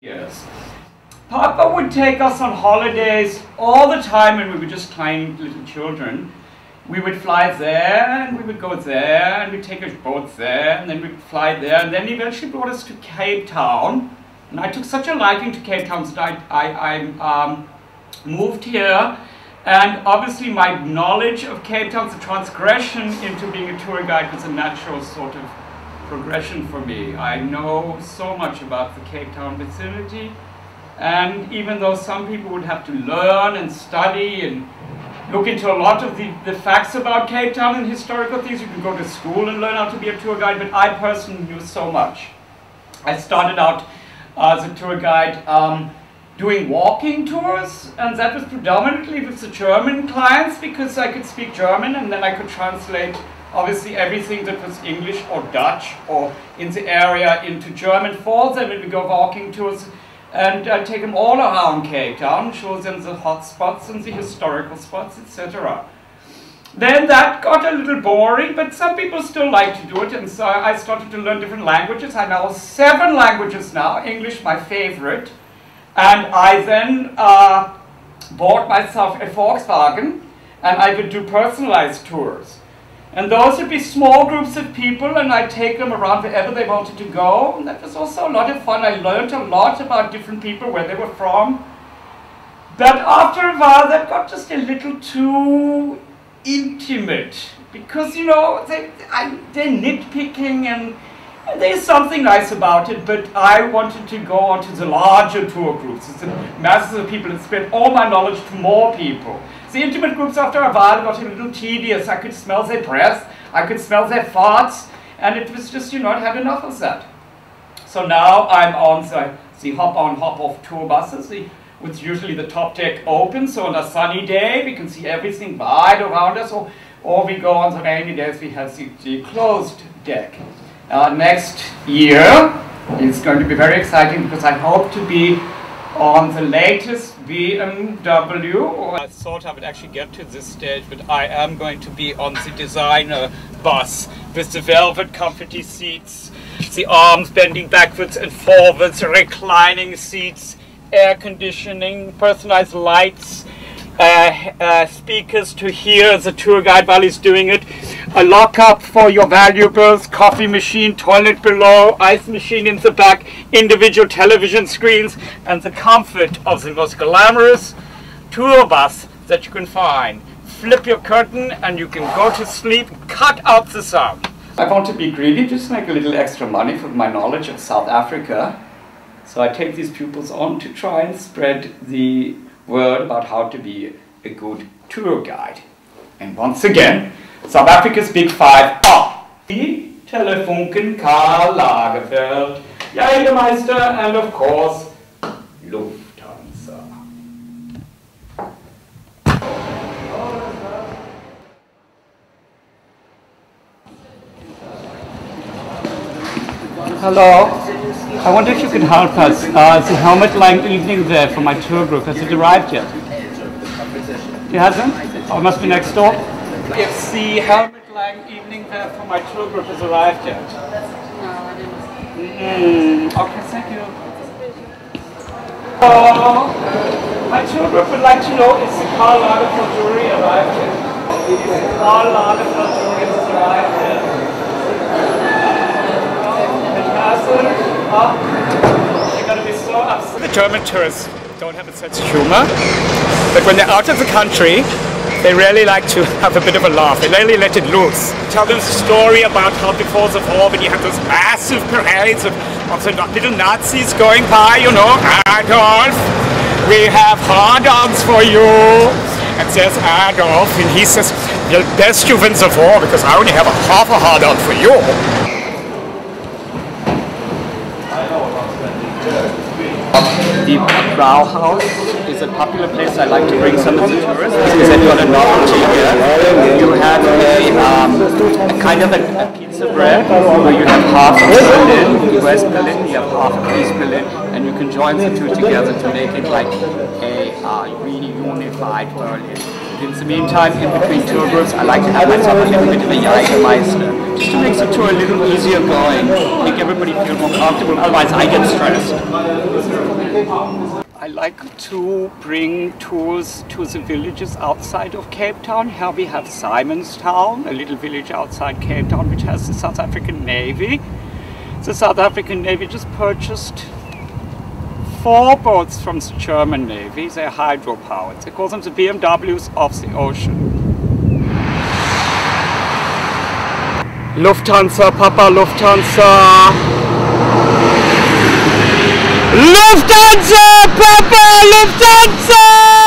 Yes. Papa would take us on holidays all the time when we were just tiny little children. We would fly there, and we would go there, and we'd take a boat there, and then we'd fly there, and then he eventually brought us to Cape Town. And I took such a liking to Cape Town that I moved here, and obviously my knowledge of Cape Town, the transgression into being a tour guide, was a natural sort of progression for me. I know so much about the Cape Town vicinity, and even though some people would have to learn and study and look into a lot of the facts about Cape Town and historical things, you can go to school and learn how to be a tour guide, but I personally knew so much. I started out as a tour guide doing walking tours, and that was predominantly with the German clients because I could speak German, and then I could translate obviously everything that was English or Dutch or in the area into German for them, and we go walking tours and take them all around Cape Town, show them the hot spots and the historical spots, etc. Then that got a little boring, but some people still like to do it, and so I started to learn different languages. I know 7 languages now, English my favorite, and I then bought myself a Volkswagen, and I would do personalized tours. And those would be small groups of people, and I'd take them around wherever they wanted to go. And that was also a lot of fun. I learned a lot about different people, where they were from. But after a while, that got just a little too intimate. Because, you know, they're nitpicking, and there's something nice about it. But I wanted to go on to the larger tour groups. It's the masses of people, and spread all my knowledge to more people. The intimate groups, after a while, got a little tedious. I could smell their breath, I could smell their farts, and it was just, you know, I had enough of that. So now I'm on the hop-on, hop-off tour buses, with usually the top deck open, so on a sunny day we can see everything wide around us, or we go on the rainy days, we have the closed deck. Next year is going to be very exciting because I hope to be on the latest BMW. I thought I would actually get to this stage, but I am going to be on the designer bus with the velvet comforty seats, the arms bending backwards and forwards, reclining seats, air conditioning, personalized lights, speakers to hear the tour guide while he's doing it, a lockup for your valuables, coffee machine, toilet below, ice machine in the back, individual television screens, and the comfort of the most glamorous tour bus that you can find. Flip your curtain and you can go to sleep, cut out the sound. I want to be greedy, just make a little extra money from my knowledge of South Africa. So I take these pupils on to try and spread the word about how to be a good tour guide. And once again, South Africa's Big 5 are die Telefunken Karl Lagerfeld, Jägermeister, and of course, Lufthansa. Hello. I wonder if you could help us. The helmet line evening there for my tour group. Has it arrived yet? It hasn't? Oh, it must be next door. If the helmet line evening there for my tour group has arrived yet? No, I didn't. Okay, thank you. My tour group would like to know if the Karl Lagerfeld jewelry arrived yet? If the Karl Lagerfeld jewelry has arrived yet? It hasn't? They're going to be so upset. The German tourists don't have a sense of humor, but when they're out of the country, they really like to have a bit of a laugh. They really let it loose. Tell them the story about how before the war, when you have those massive parades of the little Nazis going by, you know, Adolf, we have hard-ons for you. And there's Adolf, and he says, "You'll best you win the war because I only have a half a hard-on for you." The Brauhaus is a popular place I like to bring some of the tourists because they've got a novelty here. You have a kind of a pizza bread where you have half of Berlin, US Berlin, you have half of East Berlin, and you can join the two together to make it like a really unified Berlin. in the meantime, in between tour groups, I like to have myself a little bit of a Jägermeister, just to make the tour a little easier going, make everybody feel more comfortable, otherwise I get stressed. I like to bring tours to the villages outside of Cape Town. Here we have Simonstown, a little village outside Cape Town, which has the South African Navy. The South African Navy just purchased 4 boats from the German Navy. They're hydro-powered. They call them the BMWs of the ocean. Lufthansa, Papa, Lufthansa! Lufthansa, Papa, Lufthansa!